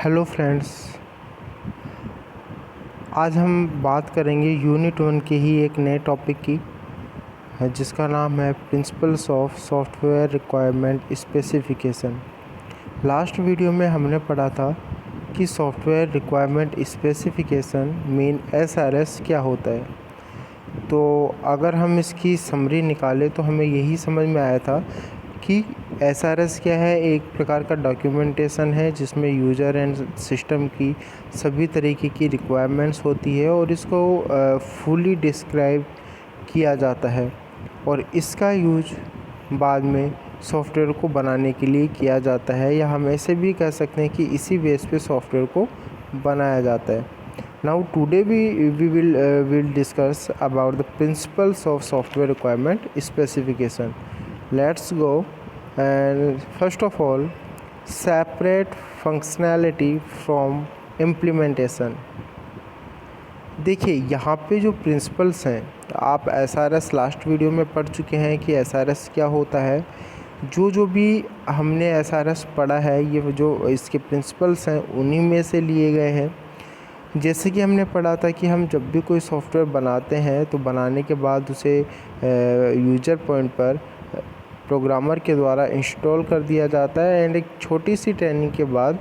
Hello friends, आज हम बात करेंगे यूनिट 1 के ही एक नए टॉपिक की जिसका नाम है principles of software requirement specification. Last video में हमने पढ़ा था कि software requirement specification mean SRS क्या होता है। तो अगर हम इसकी समरी निकालें तो हमें यही समझ में आया था कि SRS क्या है। एक प्रकार का डॉक्यूमेंटेशन है जिसमें यूज़र एंड सिस्टम की सभी तरीके की रिक्वायरमेंट्स होती है और इसको फुली डिस्क्राइब किया जाता है और इसका यूज बाद में सॉफ्टवेयर को बनाने के लिए किया जाता है, या हम ऐसे भी कह सकते हैं कि इसी बेस पे सॉफ्टवेयर को बनाया जाता है। Now today we will discuss about the principles of software requirement specification. Let's go. And first of all, separate functionality from implementation. देखिए यहाँ पे जो प्रिंसिपल्स हैं, आप SRS लास्ट वीडियो में पढ़ चुके हैं कि SRS क्या होता है। जो भी हमने SRS पढ़ा है, ये जो इसके प्रिंसिपल्स हैं उन्हीं में से लिए गए हैं। जैसे कि हमने पढ़ा था कि हम जब भी कोई सॉफ्टवेयर बनाते हैं तो बनाने के बाद उसे यूजर पॉइंट पर प्रोग्रामर के द्वारा इंस्टॉल कर दिया जाता है एंड एक छोटी सी ट्रेनिंग के बाद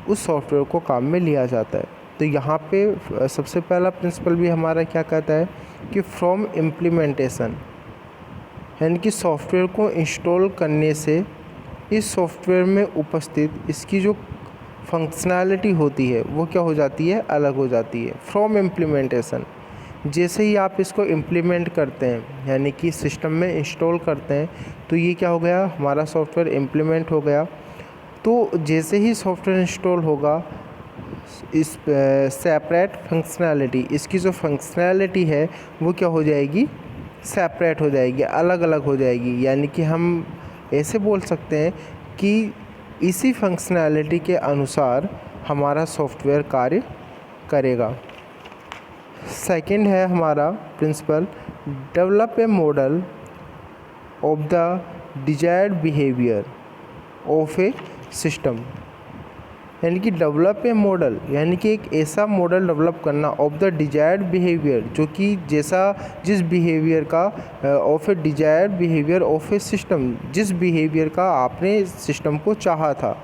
उस सॉफ्टवेयर को काम में लिया जाता है। तो यहाँ पे सबसे पहला प्रिंसिपल भी हमारा क्या कहता है कि फ्रॉम इम्प्लीमेंटेशन, यानी कि सॉफ्टवेयर को इंस्टॉल करने से इस सॉफ्टवेयर में उपस्थित इसकी जो फंक्शनैलिटी होती है वो क्या हो जाती है, अलग हो जाती है। फ्रॉम इम्प्लीमेंटेशन, जैसे ही आप इसको इम्प्लीमेंट करते हैं यानी कि सिस्टम में इंस्टॉल करते हैं तो ये क्या हो गया, हमारा सॉफ्टवेयर इम्प्लीमेंट हो गया। तो जैसे ही सॉफ्टवेयर इंस्टॉल होगा, इस सेपरेट फंक्शनैलिटी, इसकी जो फंक्शनैलिटी है वो क्या हो जाएगी, सेपरेट हो जाएगी, अलग अलग हो जाएगी। यानी कि हम ऐसे बोल सकते हैं कि इसी फंक्शनैलिटी के अनुसार हमारा सॉफ्टवेयर कार्य करेगा। सेकंड है हमारा principle, develop a model of the desired behaviour of a system. यानी कि डेवलप ए मॉडल, यानी कि एक ऐसा मॉडल डेवलप करना ऑफ द डिजायर्ड बिहेवियर, जो कि जिस बिहेवियर का of a desired behaviour of a system, जिस बिहेवियर का आपने सिस्टम को चाहा था,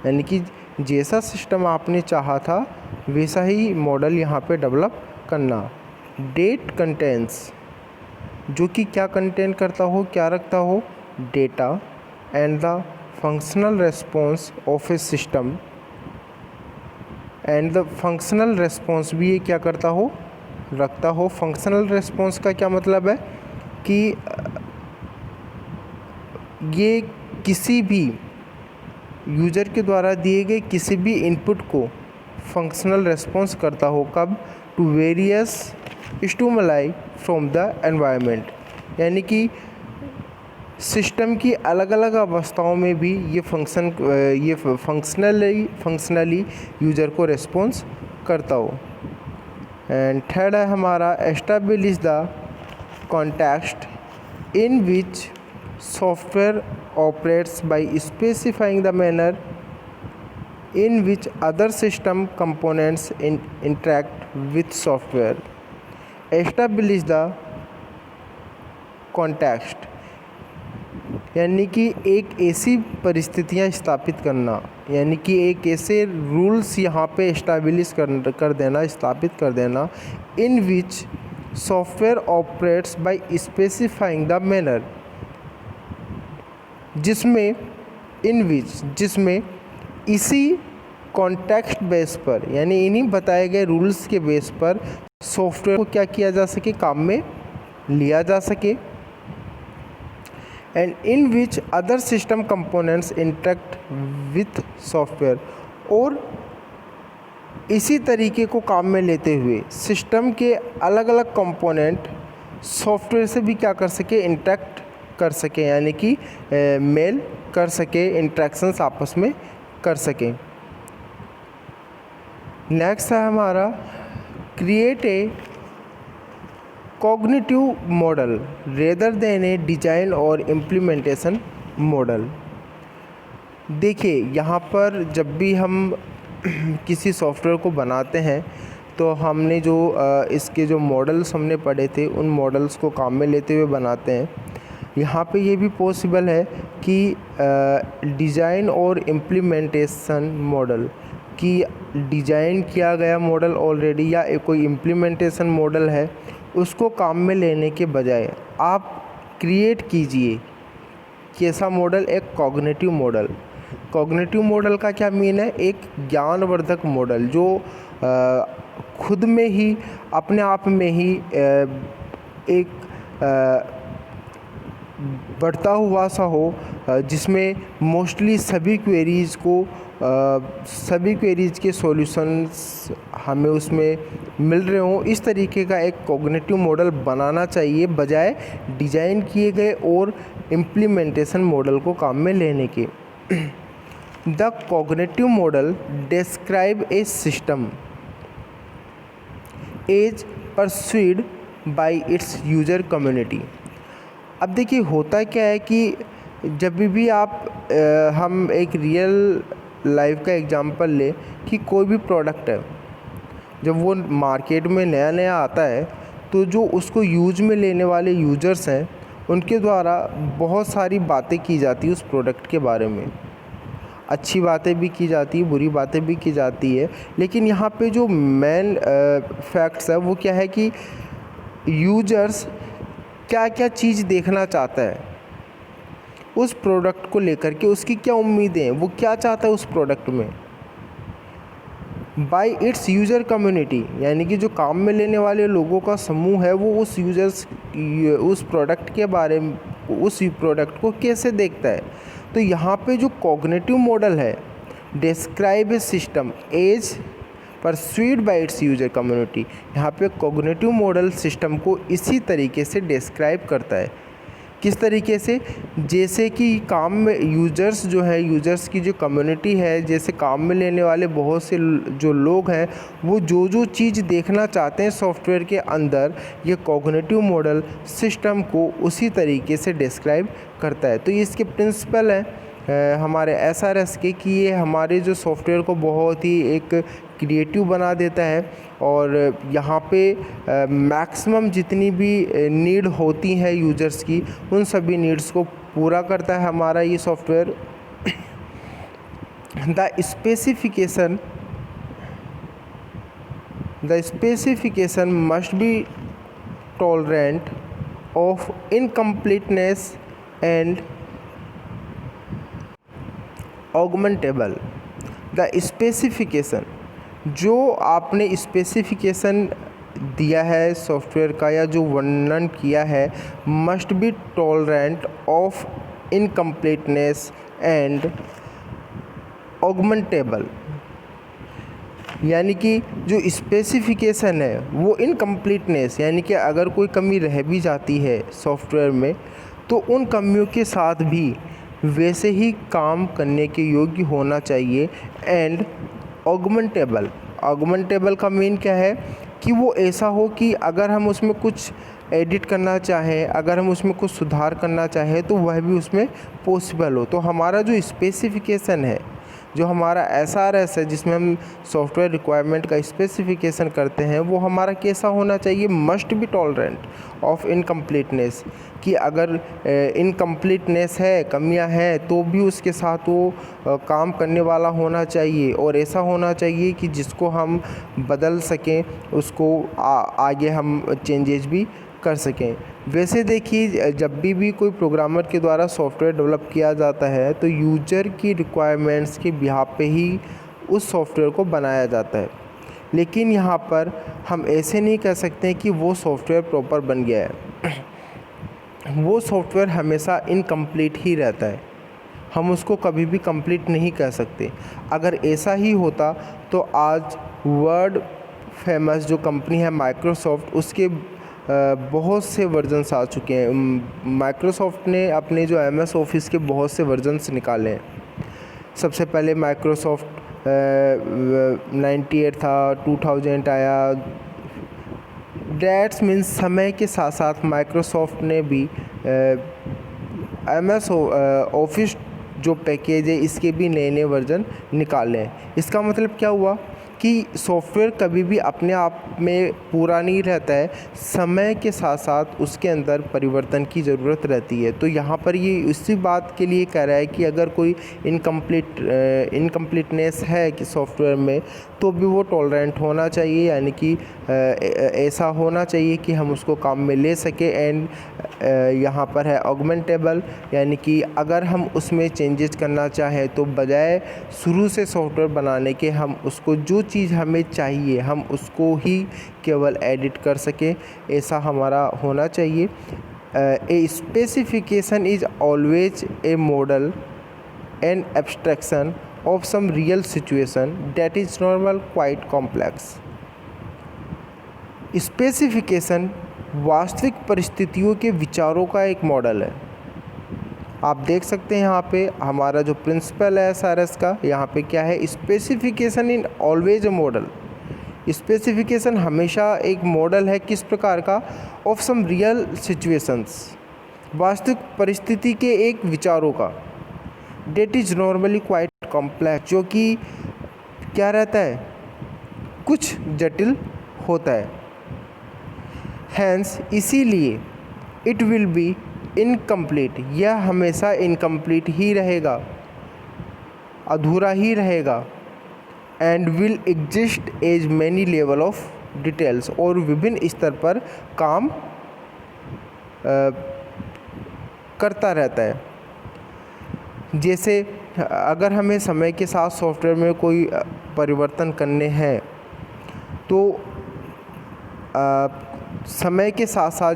यानी कि जैसा सिस्टम आपने चाहा था वैसा ही मॉडल यहाँ पे डेवलप करना। डेट कंटेंट्स, जो कि क्या कंटेंट करता हो, क्या रखता हो, data and the functional response of a system and the functional response भी ये क्या करता हो, रखता हो। फंक्शनल रेस्पॉन्स का क्या मतलब है कि ये किसी भी यूज़र के द्वारा दिए गए किसी भी इनपुट को फंक्शनल रेस्पॉन्स करता हो। कब, to various stimuli from the environment, यानी कि सिस्टम की अलग अलग अवस्थाओं में भी ये फंक्शनली यूज़र को रेस्पॉन्स करता हो। एंड थर्ड है हमारा, establish the context in which software operates by specifying the manner in which other system components interact with software. Establish the context, यानी कि एक ऐसी परिस्थितियाँ स्थापित करना, यानी कि एक ऐसे रूल्स यहाँ पे एस्टैब्लिश कर देना, स्थापित कर देना, in which software operates by specifying the manner, जिसमें इसी कॉन्टेक्स्ट बेस पर, यानी इन्हीं बताए गए रूल्स के बेस पर सॉफ्टवेयर को क्या किया जा सके, काम में लिया जा सके। And in which other system components interact with software, और इसी तरीके को काम में लेते हुए सिस्टम के अलग अलग कंपोनेंट सॉफ्टवेयर से भी क्या कर सके, इंटरेक्ट कर सके, यानी कि मेल कर सके, इंटरेक्शंस आपस में कर सकें। नेक्स्ट है हमारा, create a cognitive model rather than A design और इम्प्लीमेंटेशन मॉडल। देखिए, यहाँ पर जब भी हम किसी सॉफ्टवेयर को बनाते हैं तो हमने जो इसके जो मॉडल्स हमने पढ़े थे उन मॉडल्स को काम में लेते हुए बनाते हैं। यहाँ पे ये भी पॉसिबल है कि डिज़ाइन और इम्प्लीमेंटेशन मॉडल कि डिज़ाइन किया गया मॉडल ऑलरेडी या कोई इम्प्लीमेंटेशन मॉडल है उसको काम में लेने के बजाय आप क्रिएट कीजिए कैसा मॉडल, एक कॉग्निटिव मॉडल। कॉग्निटिव मॉडल का क्या मीन है? एक ज्ञानवर्धक मॉडल जो खुद में ही अपने आप में ही एक बढ़ता हुआ सा हो, जिसमें मोस्टली सभी क्वेरीज़ के सॉल्यूशंस हमें उसमें मिल रहे हों। इस तरीके का एक कॉग्निटिव मॉडल बनाना चाहिए बजाय डिज़ाइन किए गए और इम्प्लीमेंटेशन मॉडल को काम में लेने के। The cognitive model describe a system as pursued by its user community. अब देखिए, होता क्या है कि जब भी आप हम एक रियल लाइफ का एग्जांपल लें कि कोई भी प्रोडक्ट है, जब वो मार्केट में नया नया आता है तो जो उसको यूज में लेने वाले यूज़र्स हैं उनके द्वारा बहुत सारी बातें की जाती है उस प्रोडक्ट के बारे में। अच्छी बातें भी की जाती है, बुरी बातें भी की जाती है, लेकिन यहाँ पे जो मेन फैक्ट्स है वो क्या है कि यूजर्स क्या क्या चीज़ देखना चाहता है उस प्रोडक्ट को लेकर के, उसकी क्या उम्मीदें हैं, वो क्या चाहता है उस प्रोडक्ट में। बाय इट्स यूज़र कम्युनिटी, यानी कि जो काम में लेने वाले लोगों का समूह है वो उस प्रोडक्ट के बारे में, उस प्रोडक्ट को कैसे देखता है। तो यहाँ पे जो कॉग्निटिव मॉडल है, describe a system as pursued by its user community, यहाँ पे कॉग्निटिव मॉडल सिस्टम को इसी तरीके से डिस्क्राइब करता है। किस तरीके से? जैसे कि काम में यूज़र्स जो है, यूज़र्स की जो कम्युनिटी है, जैसे काम में लेने वाले बहुत से जो लोग हैं वो जो चीज़ देखना चाहते हैं सॉफ्टवेयर के अंदर, ये कॉग्निटिव मॉडल सिस्टम को उसी तरीके से डिस्क्राइब करता है। तो ये इसके प्रिंसिपल हैं हमारे SRS के कि ये हमारे जो सॉफ्टवेयर को बहुत ही एक क्रिएटिव बना देता है और यहाँ पे मैक्सिमम जितनी भी नीड होती हैं यूज़र्स की उन सभी नीड्स को पूरा करता है हमारा ये software. The specification must be tolerant of incompleteness and augmentable. The specification, जो आपने स्पेसिफिकेशन दिया है सॉफ्टवेयर का या जो वर्णन किया है, must be tolerant of incompleteness and augmentable, यानी कि जो स्पेसिफिकेशन है वो इनकम्प्लीटनेस, यानी कि अगर कोई कमी रह भी जाती है सॉफ्टवेयर में तो उन कमियों के साथ भी वैसे ही काम करने के योग्य होना चाहिए। एंड ऑगमेंटेबल का मीन क्या है कि वो ऐसा हो कि अगर हम उसमें कुछ एडिट करना चाहें, अगर हम उसमें कुछ सुधार करना चाहें तो वह भी उसमें पॉसिबल हो। तो हमारा जो स्पेसिफिकेशन है, जो हमारा SRS है जिसमें हम सॉफ्टवेयर रिक्वायरमेंट का स्पेसिफिकेशन करते हैं, वो हमारा कैसा होना चाहिए? Must be tolerant of incompleteness, कि अगर इनकम्प्लीटनेस है, कमियां हैं, तो भी उसके साथ वो काम करने वाला होना चाहिए और ऐसा होना चाहिए कि जिसको हम बदल सकें, उसको आगे हम चेंजेस भी कर सकें। वैसे देखिए, जब भी कोई प्रोग्रामर के द्वारा सॉफ्टवेयर डेवलप किया जाता है तो यूजर की रिक्वायरमेंट्स के बिहाफ पे ही उस सॉफ्टवेयर को बनाया जाता है, लेकिन यहाँ पर हम ऐसे नहीं कह सकते कि वो सॉफ्टवेयर प्रॉपर बन गया है। वो सॉफ्टवेयर हमेशा इनकम्प्लीट ही रहता है, हम उसको कभी भी कंप्लीट नहीं कह सकते। अगर ऐसा ही होता तो आज वर्ल्ड फेमस जो कंपनी है माइक्रोसॉफ्ट, उसके बहुत से वर्जन्स आ चुके हैं। माइक्रोसॉफ्ट ने अपने जो MS ऑफिस के बहुत से वर्जन्स निकाले हैं। सबसे पहले माइक्रोसॉफ्ट 98 था, 2000 आया। डैट्स मीन्स समय के साथ साथ माइक्रोसॉफ्ट ने भी MS ऑफिस जो पैकेज है इसके भी नए नए वर्जन निकाले हैं। इसका मतलब क्या हुआ कि सॉफ्टवेयर कभी भी अपने आप में पूरा नहीं रहता है, समय के साथ साथ उसके अंदर परिवर्तन की ज़रूरत रहती है। तो यहाँ पर ये इसी बात के लिए कह रहा है कि अगर कोई इनकम्प्लीटनेस है कि सॉफ्टवेयर में, तो भी वो टॉलरेंट होना चाहिए, यानी कि ऐसा होना चाहिए कि हम उसको काम में ले सकें। एंड यहाँ पर है ऑगमेंटेबल, यानी कि अगर हम उसमें चेंजेस करना चाहें तो बजाय शुरू से सॉफ्टवेयर बनाने के हम उसको जो चीज़ हमें चाहिए हम उसको ही केवल एडिट कर सकें, ऐसा हमारा होना चाहिए। A specification is always a model and abstraction of some real situation that is normal quite complex। Specification वास्तविक परिस्थितियों के विचारों का एक मॉडल है। आप देख सकते हैं यहाँ पे हमारा जो प्रिंसिपल है SRS का, यहाँ पे क्या है, specification in always a model. Specification हमेशा एक मॉडल है, किस प्रकार का, ऑफ सम रियल सिचुएशंस, वास्तविक परिस्थिति के एक विचारों का, that is normally quite complex, जो कि क्या रहता है, कुछ जटिल होता है। हैंस इसीलिए इट विल बी इनकम्प्लीट, यह हमेशा इनकम्प्लीट ही रहेगा, अधूरा ही रहेगा। And will exist as many level of details, और विभिन्न स्तर पर काम करता रहता है। जैसे अगर हमें समय के साथ सॉफ्टवेयर में कोई परिवर्तन करने हैं तो समय के साथ साथ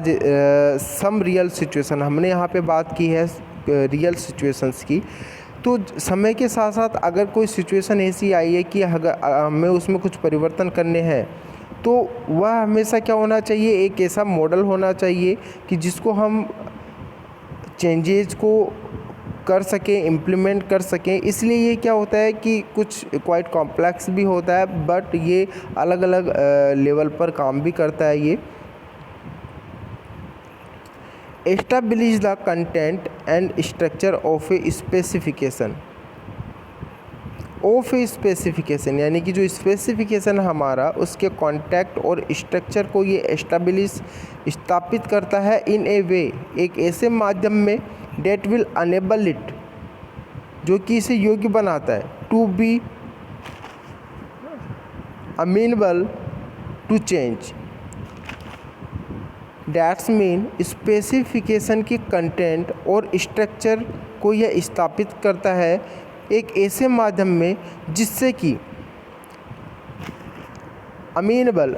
सम रियल सिचुएशन, हमने यहाँ पे बात की है रियल सिचुएशंस की, तो समय के साथ साथ अगर कोई सिचुएशन ऐसी आई है कि अगर हमें उसमें कुछ परिवर्तन करने हैं तो वह हमेशा क्या होना चाहिए, एक ऐसा मॉडल होना चाहिए कि जिसको हम चेंजेस को कर सकें, इम्प्लीमेंट कर सकें। इसलिए ये क्या होता है कि कुछ क्वाइट कॉम्प्लेक्स भी होता है, बट ये अलग अलग लेवल पर काम भी करता है। ये establish the content and structure of A specification. Of A specification यानी कि जो स्पेसिफिकेशन हमारा, उसके कॉन्टेक्ट और स्ट्रक्चर को ये एस्टैब्लिश स्थापित करता है इन ए वे, एक ऐसे माध्यम में, डेट विल अनेबल इट, जो कि इसे योग्य बनाता है, to be amenable to change. That's mean specification की कंटेंट और स्ट्रक्चर को यह स्थापित करता है एक ऐसे माध्यम में जिससे कि अमीनेबल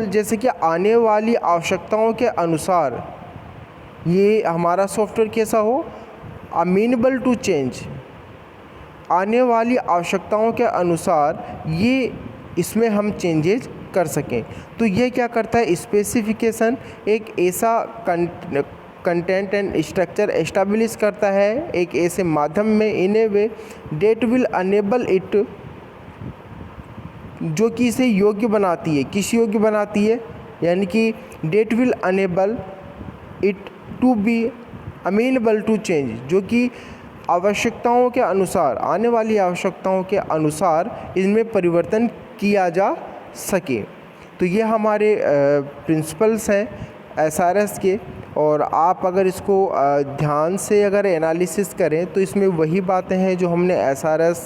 जैसे कि आने वाली आवश्यकताओं के अनुसार ये हमारा सॉफ्टवेयर कैसा हो, अमीनेबल टू चेंज, आने वाली आवश्यकताओं के अनुसार ये इसमें हम चेंजेस कर सकें। तो ये क्या करता है, स्पेसिफिकेशन एक ऐसा कंटेंट एंड स्ट्रक्चर एस्टैब्लिश करता है एक ऐसे माध्यम में, इन ए वे डेट विल अनेबल इट, जो कि इसे योग्य बनाती है। किस योग्य बनाती है, यानी कि that will enable it to be amenable to change, जो कि आवश्यकताओं के अनुसार, आने वाली आवश्यकताओं के अनुसार इनमें परिवर्तन किया जा सके। तो ये हमारे प्रिंसिपल्स हैं SRS के, और आप अगर इसको ध्यान से अगर एनालिसिस करें तो इसमें वही बातें हैं जो हमने SRS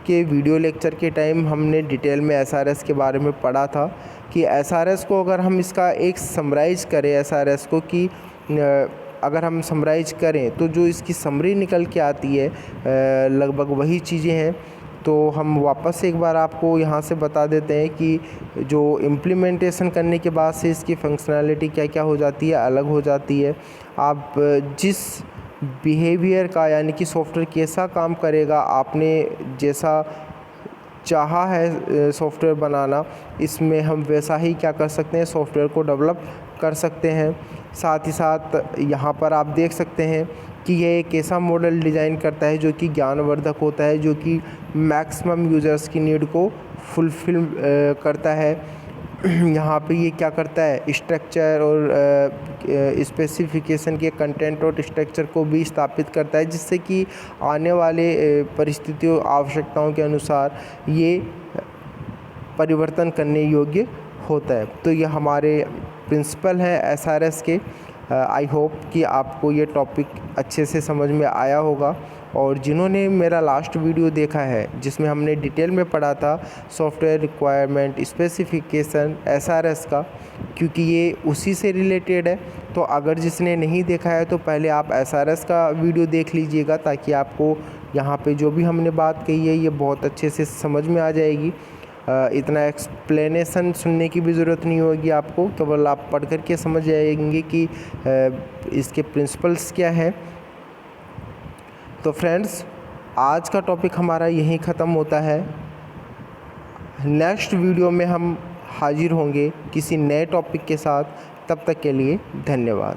के वीडियो लेक्चर के टाइम हमने डिटेल में SRS के बारे में पढ़ा था कि SRS को अगर हम इसका एक समराइज़ करें, SRS को कि अगर हम समराइज़ करें तो जो इसकी समरी निकल के आती है लगभग वही चीज़ें हैं। तो हम वापस एक बार आपको यहाँ से बता देते हैं कि जो इम्प्लीमेंटेशन करने के बाद से इसकी फंक्शनैलिटी क्या क्या हो जाती है, अलग हो जाती है। आप जिस बिहेवियर का, यानी कि सॉफ्टवेयर कैसा काम करेगा, आपने जैसा चाहा है सॉफ्टवेयर बनाना, इसमें हम वैसा ही क्या कर सकते हैं, सॉफ्टवेयर को डेवलप कर सकते हैं। साथ ही साथ यहाँ पर आप देख सकते हैं कि यह एक ऐसा मॉडल डिज़ाइन करता है जो कि ज्ञानवर्धक होता है, जो कि मैक्सिमम यूज़र्स की नीड को फुलफ़िल करता है। यहाँ पे ये क्या करता है, स्ट्रक्चर और स्पेसिफिकेशन के कंटेंट और स्ट्रक्चर को भी स्थापित करता है, जिससे कि आने वाले परिस्थितियों आवश्यकताओं के अनुसार ये परिवर्तन करने योग्य होता है। तो ये हमारे प्रिंसिपल हैं एसआरएस के। आई होप कि आपको ये टॉपिक अच्छे से समझ में आया होगा। और जिन्होंने मेरा लास्ट वीडियो देखा है जिसमें हमने डिटेल में पढ़ा था सॉफ्टवेयर रिक्वायरमेंट स्पेसिफिकेशन एसआरएस का, क्योंकि ये उसी से रिलेटेड है, तो अगर जिसने नहीं देखा है तो पहले आप एसआरएस का वीडियो देख लीजिएगा, ताकि आपको यहाँ पे जो भी हमने बात कही है ये बहुत अच्छे से समझ में आ जाएगी। इतना एक्सप्लेनेशन सुनने की भी ज़रूरत नहीं होगी आपको, केवल आप पढ़ कर के समझ जाएंगे कि इसके प्रिंसिपल्स क्या है। तो फ्रेंड्स, आज का टॉपिक हमारा यहीं ख़त्म होता है। नेक्स्ट वीडियो में हम हाजिर होंगे किसी नए टॉपिक के साथ। तब तक के लिए धन्यवाद।